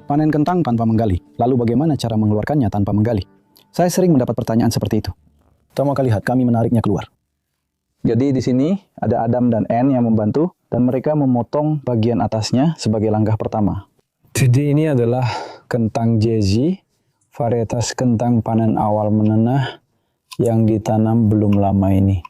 Panen kentang tanpa menggali. Lalu bagaimana cara mengeluarkannya tanpa menggali? Saya sering mendapat pertanyaan seperti itu. Pertama kali lihat, kami menariknya keluar. Jadi di sini ada Adam dan Anne yang membantu dan mereka memotong bagian atasnya sebagai langkah pertama. Jadi ini adalah kentang Jezi, varietas kentang panen awal menenah yang ditanam belum lama ini.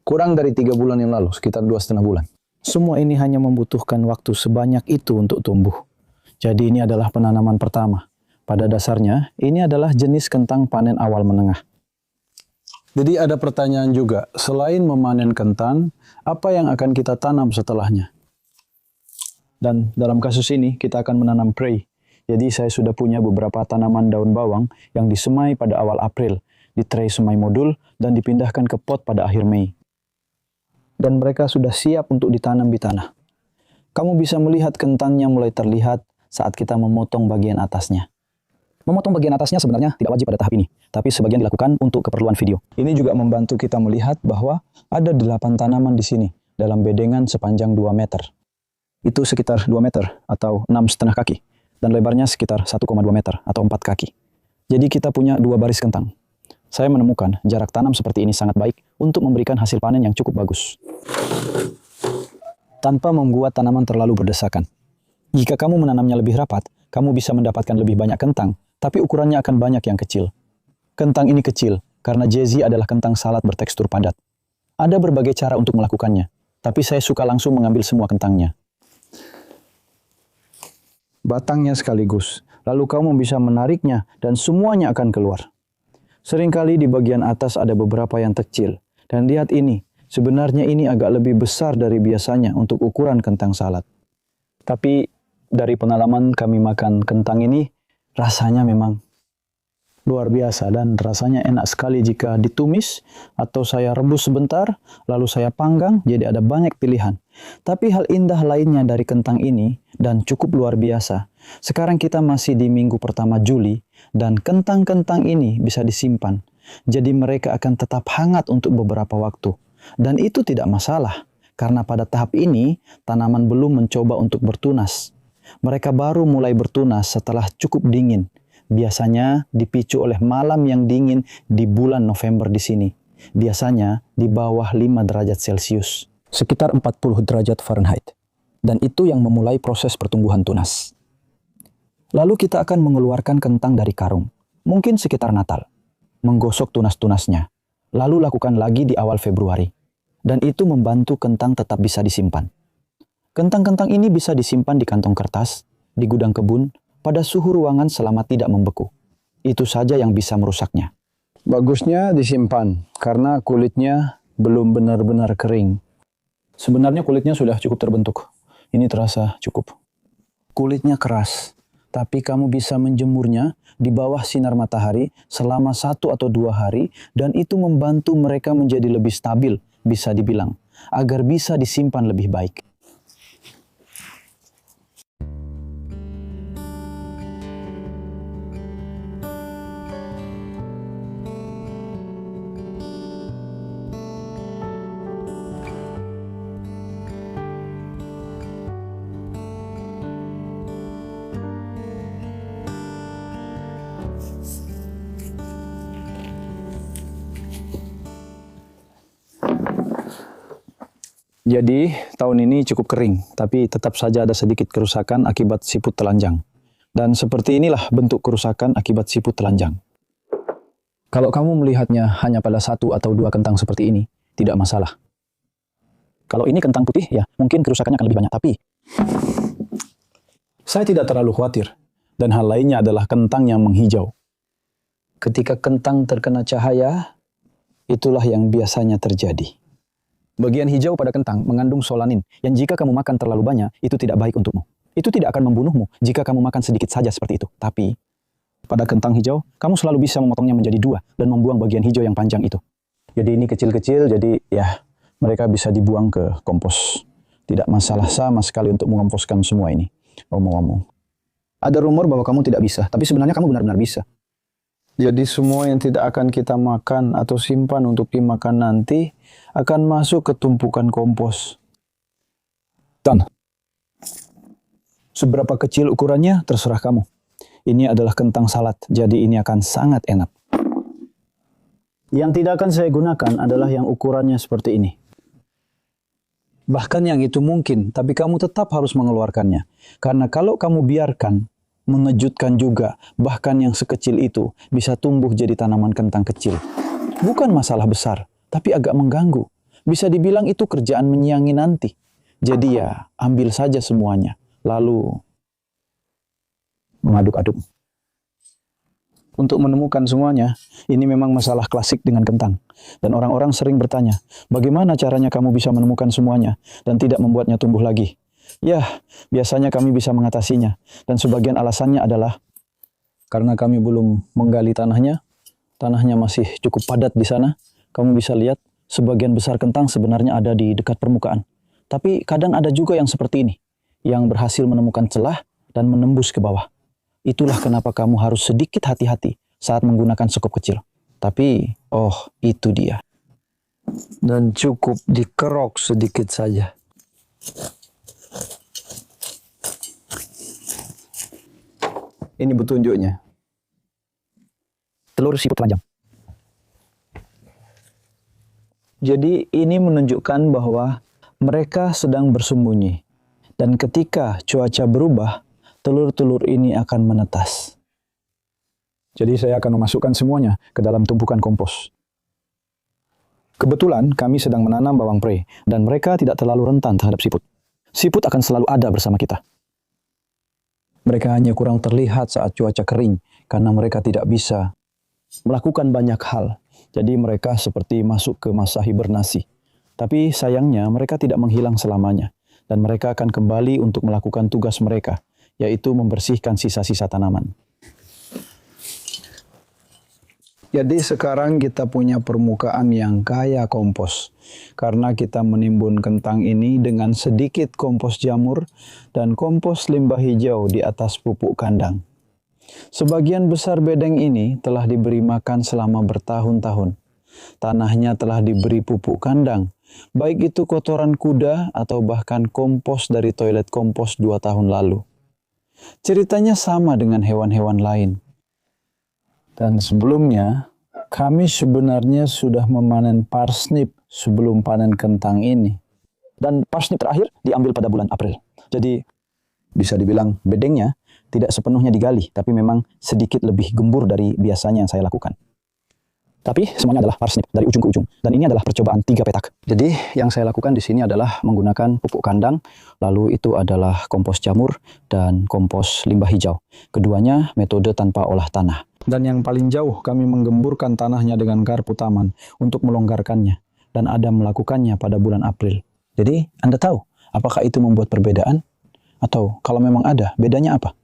Kurang dari 3 bulan yang lalu, sekitar 2,5 bulan. Semua ini hanya membutuhkan waktu sebanyak itu untuk tumbuh. Jadi ini adalah penanaman pertama. Pada dasarnya, ini adalah jenis kentang panen awal menengah. Jadi ada pertanyaan juga, selain memanen kentang, apa yang akan kita tanam setelahnya? Dan dalam kasus ini, kita akan menanam prei. Jadi saya sudah punya beberapa tanaman daun bawang yang disemai pada awal April, di tray semai modul, dan dipindahkan ke pot pada akhir Mei. Dan mereka sudah siap untuk ditanam di tanah. Kamu bisa melihat kentangnya mulai terlihat saat kita memotong bagian atasnya. Memotong bagian atasnya sebenarnya tidak wajib pada tahap ini, tapi sebagian dilakukan untuk keperluan video. Ini juga membantu kita melihat bahwa ada 8 tanaman di sini dalam bedengan sepanjang 2 meter. Itu sekitar 2 meter atau 6,5 kaki, dan lebarnya sekitar 1,2 meter atau 4 kaki. Jadi kita punya 2 baris kentang. Saya menemukan jarak tanam seperti ini sangat baik untuk memberikan hasil panen yang cukup bagus. Tanpa membuat tanaman terlalu berdesakan. Jika kamu menanamnya lebih rapat, kamu bisa mendapatkan lebih banyak kentang, tapi ukurannya akan banyak yang kecil. Kentang ini kecil, karena Jezi adalah kentang salad bertekstur padat. Ada berbagai cara untuk melakukannya, tapi saya suka langsung mengambil semua kentangnya. Batangnya sekaligus, lalu kamu bisa menariknya dan semuanya akan keluar. Seringkali di bagian atas ada beberapa yang kecil, dan lihat ini, sebenarnya ini agak lebih besar dari biasanya untuk ukuran kentang salad. Tapi dari pengalaman kami makan kentang ini, rasanya memang luar biasa dan rasanya enak sekali jika ditumis atau saya rebus sebentar, lalu saya panggang, jadi ada banyak pilihan. Tapi hal indah lainnya dari kentang ini, dan cukup luar biasa, sekarang kita masih di minggu pertama Juli, dan kentang-kentang ini bisa disimpan. Jadi mereka akan tetap hangat untuk beberapa waktu. Dan itu tidak masalah, karena pada tahap ini, tanaman belum mencoba untuk bertunas. Mereka baru mulai bertunas setelah cukup dingin. Biasanya dipicu oleh malam yang dingin di bulan November di sini. Biasanya di bawah 5 derajat Celcius, sekitar 40 derajat Fahrenheit. Dan itu yang memulai proses pertumbuhan tunas. Lalu kita akan mengeluarkan kentang dari karung, mungkin sekitar Natal. Menggosok tunas-tunasnya. Lalu lakukan lagi di awal Februari. Dan itu membantu kentang tetap bisa disimpan. Kentang-kentang ini bisa disimpan di kantong kertas, di gudang kebun, pada suhu ruangan selama tidak membeku. Itu saja yang bisa merusaknya. Bagusnya disimpan, karena kulitnya belum benar-benar kering. Sebenarnya kulitnya sudah cukup terbentuk. Ini terasa cukup. Kulitnya keras, tapi kamu bisa menjemurnya di bawah sinar matahari selama 1 atau 2 hari, dan itu membantu mereka menjadi lebih stabil, bisa dibilang, agar bisa disimpan lebih baik. Jadi, tahun ini cukup kering, tapi tetap saja ada sedikit kerusakan akibat siput telanjang. Dan seperti inilah bentuk kerusakan akibat siput telanjang. Kalau kamu melihatnya hanya pada 1 atau 2 kentang seperti ini, tidak masalah. Kalau ini kentang putih, ya mungkin kerusakannya akan lebih banyak, tapi saya tidak terlalu khawatir. Dan hal lainnya adalah kentang yang menghijau. Ketika kentang terkena cahaya, itulah yang biasanya terjadi. Bagian hijau pada kentang mengandung solanin, yang jika kamu makan terlalu banyak, itu tidak baik untukmu. Itu tidak akan membunuhmu jika kamu makan sedikit saja seperti itu. Tapi, pada kentang hijau, kamu selalu bisa memotongnya menjadi 2 dan membuang bagian hijau yang panjang itu. Jadi ini kecil-kecil, jadi ya, mereka bisa dibuang ke kompos. Tidak masalah sama sekali untuk mengomposkan semua ini. Omong-omong. Ada rumor bahwa kamu tidak bisa, tapi sebenarnya kamu benar-benar bisa. Jadi semua yang tidak akan kita makan atau simpan untuk dimakan nanti akan masuk ke tumpukan kompos. Dan seberapa kecil ukurannya terserah kamu. Ini adalah kentang salad, jadi ini akan sangat enak. Yang tidak akan saya gunakan adalah yang ukurannya seperti ini. Bahkan yang itu mungkin, tapi kamu tetap harus mengeluarkannya. Karena kalau kamu biarkan, mengejutkan juga, bahkan yang sekecil itu bisa tumbuh jadi tanaman kentang kecil. Bukan masalah besar, tapi agak mengganggu. Bisa dibilang itu kerjaan menyiangi nanti. Jadi ya, ambil saja semuanya. Lalu, mengaduk-aduk. Untuk menemukan semuanya, ini memang masalah klasik dengan kentang. Dan orang-orang sering bertanya, bagaimana caranya kamu bisa menemukan semuanya dan tidak membuatnya tumbuh lagi? Ya, biasanya kami bisa mengatasinya. Dan sebagian alasannya adalah karena kami belum menggali tanahnya. Tanahnya masih cukup padat di sana. Kamu bisa lihat, sebagian besar kentang sebenarnya ada di dekat permukaan. Tapi kadang ada juga yang seperti ini, yang berhasil menemukan celah dan menembus ke bawah. Itulah kenapa kamu harus sedikit hati-hati saat menggunakan sekop kecil. Tapi, itu dia. Dan cukup dikerok sedikit saja. Ini petunjuknya. Telur siput telanjang. Jadi ini menunjukkan bahwa mereka sedang bersembunyi. Dan ketika cuaca berubah, telur-telur ini akan menetas. Jadi saya akan memasukkan semuanya ke dalam tumpukan kompos. Kebetulan kami sedang menanam bawang prei dan mereka tidak terlalu rentan terhadap siput. Siput akan selalu ada bersama kita. Mereka hanya kurang terlihat saat cuaca kering karena mereka tidak bisa melakukan banyak hal. Jadi mereka seperti masuk ke masa hibernasi. Tapi sayangnya mereka tidak menghilang selamanya dan mereka akan kembali untuk melakukan tugas mereka, yaitu membersihkan sisa-sisa tanaman. Jadi sekarang kita punya permukaan yang kaya kompos. Karena kita menimbun kentang ini dengan sedikit kompos jamur dan kompos limbah hijau di atas pupuk kandang. Sebagian besar bedeng ini telah diberi makan selama bertahun-tahun. Tanahnya telah diberi pupuk kandang, baik itu kotoran kuda atau bahkan kompos dari toilet kompos 2 tahun lalu. Ceritanya sama dengan hewan-hewan lain. Dan sebelumnya, kami sebenarnya sudah memanen parsnip sebelum panen kentang ini. Dan parsnip terakhir diambil pada bulan April. Jadi, bisa dibilang bedengnya tidak sepenuhnya digali, tapi memang sedikit lebih gembur dari biasanya yang saya lakukan. Tapi semuanya adalah parsnip dari ujung ke ujung. Dan ini adalah percobaan 3 petak. Jadi yang saya lakukan di sini adalah menggunakan pupuk kandang, lalu itu adalah kompos jamur dan kompos limbah hijau. Keduanya metode tanpa olah tanah. Dan yang paling jauh kami menggemburkan tanahnya dengan garpu taman untuk melonggarkannya. Dan Adam melakukannya pada bulan April. Jadi Anda tahu apakah itu membuat perbedaan? Atau kalau memang ada, bedanya apa?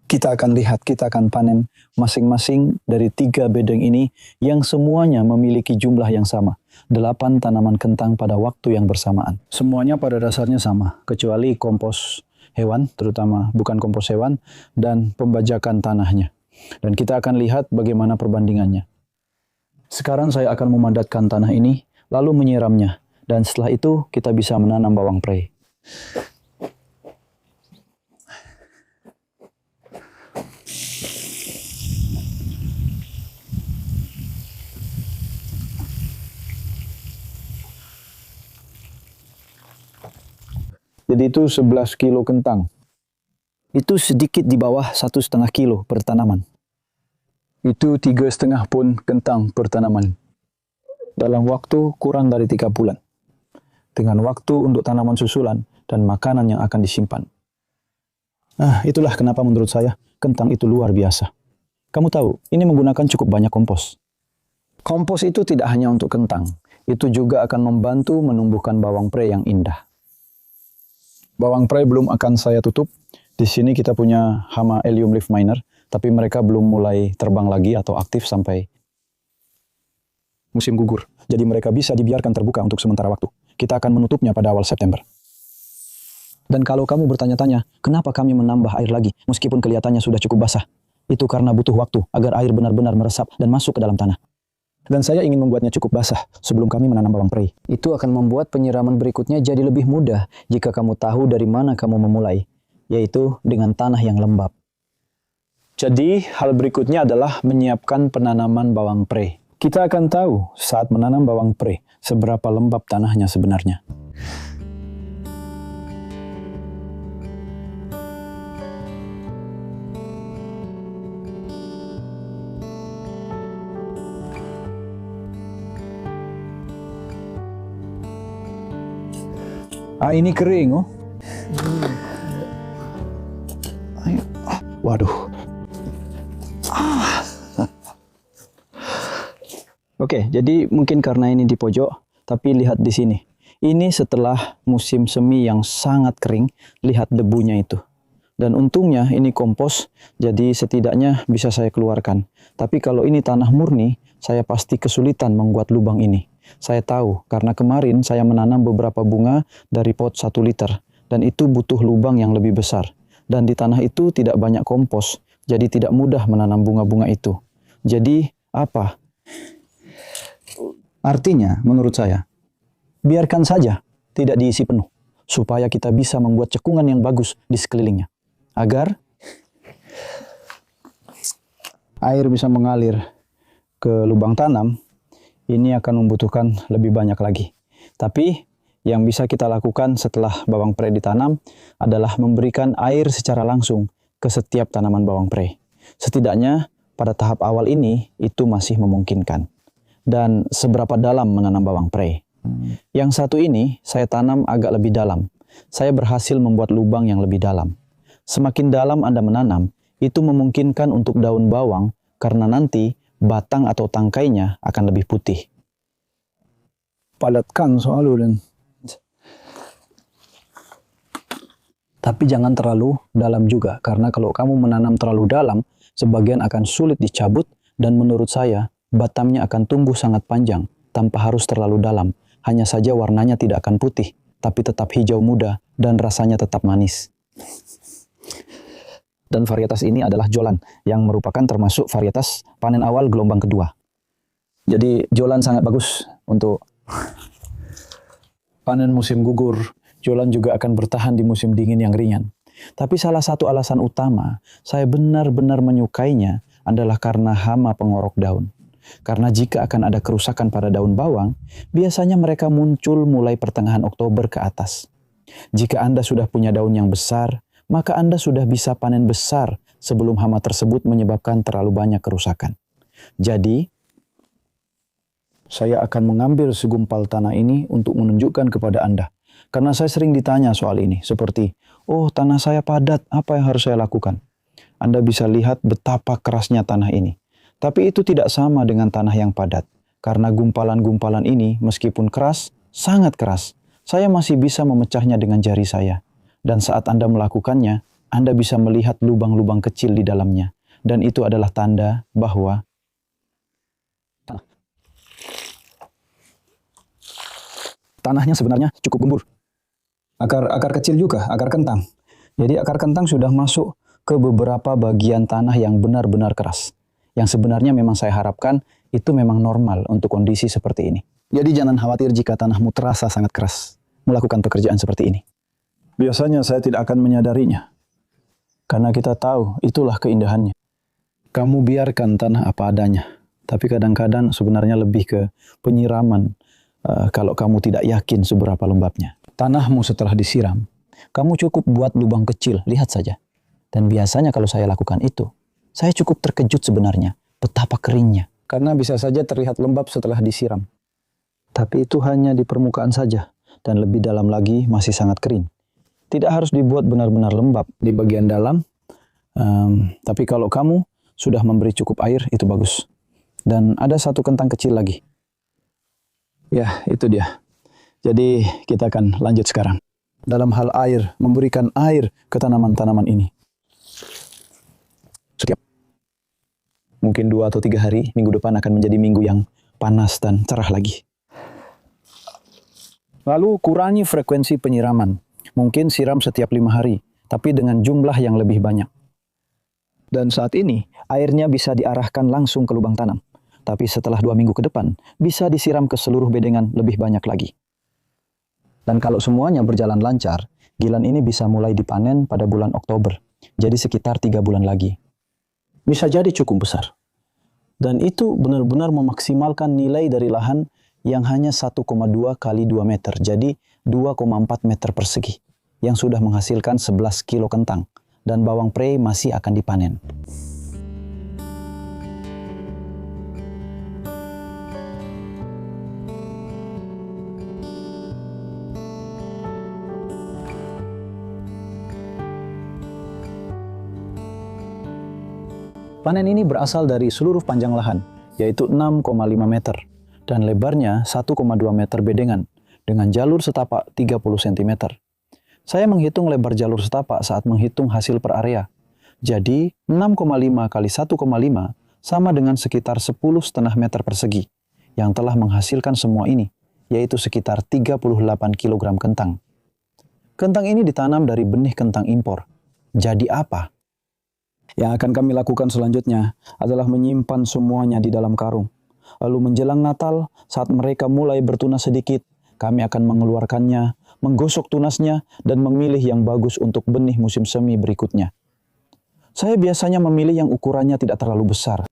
Kita akan lihat, kita akan panen masing-masing dari 3 bedeng ini yang semuanya memiliki jumlah yang sama. 8 tanaman kentang pada waktu yang bersamaan. Semuanya pada dasarnya sama, kecuali kompos hewan, terutama bukan kompos hewan, dan pembajakan tanahnya. Dan kita akan lihat bagaimana perbandingannya. Sekarang saya akan memadatkan tanah ini, lalu menyiramnya. Dan setelah itu kita bisa menanam bawang prei. Jadi itu 11 kilo kentang. Itu sedikit di bawah 1,5 kilo per tanaman. Itu 3,5 pun kentang per tanaman. Dalam waktu kurang dari 3 bulan. Dengan waktu untuk tanaman susulan dan makanan yang akan disimpan. Itulah kenapa menurut saya kentang itu luar biasa. Kamu tahu, ini menggunakan cukup banyak kompos. Kompos itu tidak hanya untuk kentang. Itu juga akan membantu menumbuhkan bawang prei yang indah. Bawang prei belum akan saya tutup. Di sini kita punya hama Allium leaf miner, tapi mereka belum mulai terbang lagi atau aktif sampai musim gugur. Jadi mereka bisa dibiarkan terbuka untuk sementara waktu. Kita akan menutupnya pada awal September. Dan kalau kamu bertanya-tanya, kenapa kami menambah air lagi meskipun kelihatannya sudah cukup basah? Itu karena butuh waktu agar air benar-benar meresap dan masuk ke dalam tanah. Dan saya ingin membuatnya cukup basah sebelum kami menanam bawang prei. Itu akan membuat penyiraman berikutnya jadi lebih mudah jika kamu tahu dari mana kamu memulai, yaitu dengan tanah yang lembab. Jadi, hal berikutnya adalah menyiapkan penanaman bawang pre. Kita akan tahu saat menanam bawang pre, seberapa lembab tanahnya sebenarnya. Ini kering, oh. Ayo. Waduh. Oke, jadi mungkin karena ini di pojok, tapi lihat di sini. Ini setelah musim semi yang sangat kering, lihat debunya itu. Dan untungnya ini kompos, jadi setidaknya bisa saya keluarkan. Tapi kalau ini tanah murni, saya pasti kesulitan membuat lubang ini. Saya tahu, karena kemarin saya menanam beberapa bunga dari pot 1 liter. Dan itu butuh lubang yang lebih besar. Dan di tanah itu tidak banyak kompos, jadi tidak mudah menanam bunga-bunga itu. Jadi, apa? Artinya, menurut saya, biarkan saja tidak diisi penuh, supaya kita bisa membuat cekungan yang bagus di sekelilingnya. Agar air bisa mengalir ke lubang tanam, ini akan membutuhkan lebih banyak lagi. Tapi, yang bisa kita lakukan setelah bawang pre ditanam adalah memberikan air secara langsung ke setiap tanaman bawang pre. Setidaknya, pada tahap awal ini, itu masih memungkinkan. Dan seberapa dalam menanam bawang pre. Yang satu ini saya tanam agak lebih dalam. Saya berhasil membuat lubang yang lebih dalam. Semakin dalam Anda menanam, itu memungkinkan untuk daun bawang karena nanti batang atau tangkainya akan lebih putih. Padatkan soalnya dan. Tapi jangan terlalu dalam juga, karena kalau kamu menanam terlalu dalam, sebagian akan sulit dicabut dan menurut saya batangnya akan tumbuh sangat panjang, tanpa harus terlalu dalam. Hanya saja warnanya tidak akan putih, tapi tetap hijau muda dan rasanya tetap manis. Dan varietas ini adalah Jolan, yang merupakan termasuk varietas panen awal gelombang kedua. Jadi Jolan sangat bagus untuk panen musim gugur. Jolan juga akan bertahan di musim dingin yang ringan. Tapi salah satu alasan utama saya benar-benar menyukainya adalah karena hama pengorok daun. Karena jika akan ada kerusakan pada daun bawang, biasanya mereka muncul mulai pertengahan Oktober ke atas. Jika Anda sudah punya daun yang besar, maka Anda sudah bisa panen besar sebelum hama tersebut menyebabkan terlalu banyak kerusakan. Jadi, saya akan mengambil segumpal tanah ini untuk menunjukkan kepada Anda. Karena saya sering ditanya soal ini, seperti, oh tanah saya padat, apa yang harus saya lakukan? Anda bisa lihat betapa kerasnya tanah ini. Tapi itu tidak sama dengan tanah yang padat. Karena gumpalan-gumpalan ini meskipun keras, sangat keras. Saya masih bisa memecahnya dengan jari saya. Dan saat Anda melakukannya, Anda bisa melihat lubang-lubang kecil di dalamnya. Dan itu adalah tanda bahwa tanahnya sebenarnya cukup gembur. Akar kecil juga, akar kentang. Jadi akar kentang sudah masuk ke beberapa bagian tanah yang benar-benar keras. Yang sebenarnya memang saya harapkan itu memang normal untuk kondisi seperti ini. Jadi jangan khawatir jika tanahmu terasa sangat keras melakukan pekerjaan seperti ini. Biasanya saya tidak akan menyadarinya. Karena kita tahu itulah keindahannya. Kamu biarkan tanah apa adanya. Tapi kadang-kadang sebenarnya lebih ke penyiraman kalau kamu tidak yakin seberapa lembabnya. Tanahmu setelah disiram, kamu cukup buat lubang kecil, lihat saja. Dan biasanya kalau saya lakukan itu, saya cukup terkejut sebenarnya, betapa keringnya. Karena bisa saja terlihat lembab setelah disiram. Tapi itu hanya di permukaan saja, dan lebih dalam lagi masih sangat kering. Tidak harus dibuat benar-benar lembab di bagian dalam, tapi kalau kamu sudah memberi cukup air, itu bagus. Dan ada satu kentang kecil lagi. Ya, itu dia. Jadi kita akan lanjut sekarang. Dalam hal air, memberikan air ke tanaman-tanaman ini. Setiap mungkin 2 atau 3 hari, minggu depan akan menjadi minggu yang panas dan cerah lagi. Lalu kurangi frekuensi penyiraman. Mungkin siram setiap 5 hari, tapi dengan jumlah yang lebih banyak. Dan saat ini, airnya bisa diarahkan langsung ke lubang tanam. Tapi setelah 2 minggu ke depan, bisa disiram ke seluruh bedengan lebih banyak lagi. Dan kalau semuanya berjalan lancar, gilan ini bisa mulai dipanen pada bulan Oktober. Jadi sekitar 3 bulan lagi. bisa jadi cukup besar. Dan itu benar-benar memaksimalkan nilai dari lahan yang hanya 1,2 kali 2 meter, jadi 2,4 meter persegi, yang sudah menghasilkan 11 kilo kentang, dan bawang prei masih akan dipanen. Panen ini berasal dari seluruh panjang lahan, yaitu 6,5 meter, dan lebarnya 1,2 meter bedengan, dengan jalur setapak 30 cm. Saya menghitung lebar jalur setapak saat menghitung hasil per area. Jadi, 6,5 kali 1,5 sama dengan sekitar 10,5 meter persegi, yang telah menghasilkan semua ini, yaitu sekitar 38 kg kentang. Kentang ini ditanam dari benih kentang impor. Jadi apa? Yang akan kami lakukan selanjutnya adalah menyimpan semuanya di dalam karung. Lalu menjelang Natal, saat mereka mulai bertunas sedikit, kami akan mengeluarkannya, menggosok tunasnya, dan memilih yang bagus untuk benih musim semi berikutnya. Saya biasanya memilih yang ukurannya tidak terlalu besar,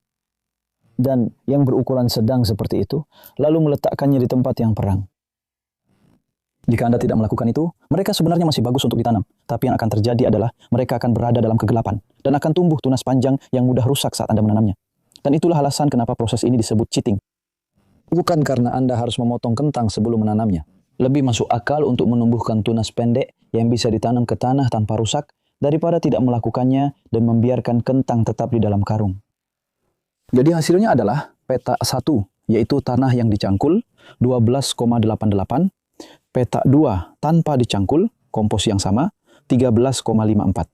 dan yang berukuran sedang seperti itu, lalu meletakkannya di tempat yang terang. Jika Anda tidak melakukan itu, mereka sebenarnya masih bagus untuk ditanam. Tapi yang akan terjadi adalah mereka akan berada dalam kegelapan dan akan tumbuh tunas panjang yang mudah rusak saat Anda menanamnya. Dan itulah alasan kenapa proses ini disebut cheating. Bukan karena Anda harus memotong kentang sebelum menanamnya. Lebih masuk akal untuk menumbuhkan tunas pendek yang bisa ditanam ke tanah tanpa rusak daripada tidak melakukannya dan membiarkan kentang tetap di dalam karung. Jadi hasilnya adalah petak 1, yaitu tanah yang dicangkul 12,88, petak 2 tanpa dicangkul, kompos yang sama, 13,54.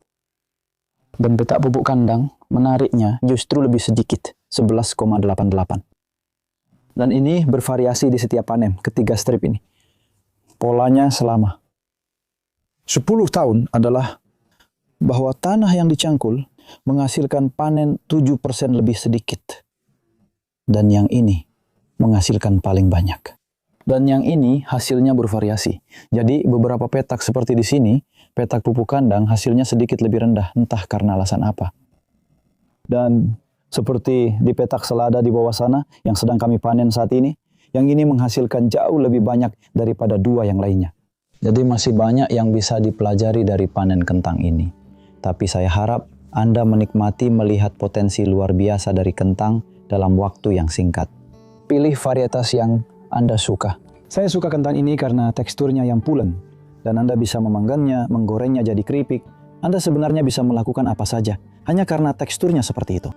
Dan petak pupuk kandang, menariknya justru lebih sedikit, 11,88. Dan ini bervariasi di setiap panen, ketiga strip ini. Polanya selama 10 tahun adalah bahwa tanah yang dicangkul menghasilkan panen 7% lebih sedikit. Dan yang ini menghasilkan paling banyak. Dan yang ini hasilnya bervariasi. Jadi beberapa petak seperti di sini, petak pupuk kandang hasilnya sedikit lebih rendah, entah karena alasan apa. Dan seperti di petak selada di bawah sana yang sedang kami panen saat ini, yang ini menghasilkan jauh lebih banyak daripada dua yang lainnya. Jadi masih banyak yang bisa dipelajari dari panen kentang ini. Tapi saya harap Anda menikmati melihat potensi luar biasa dari kentang dalam waktu yang singkat. Pilih varietas yang Anda suka. Saya suka kentang ini karena teksturnya yang pulen, dan Anda bisa memanggannya, menggorengnya jadi keripik. Anda sebenarnya bisa melakukan apa saja, hanya karena teksturnya seperti itu.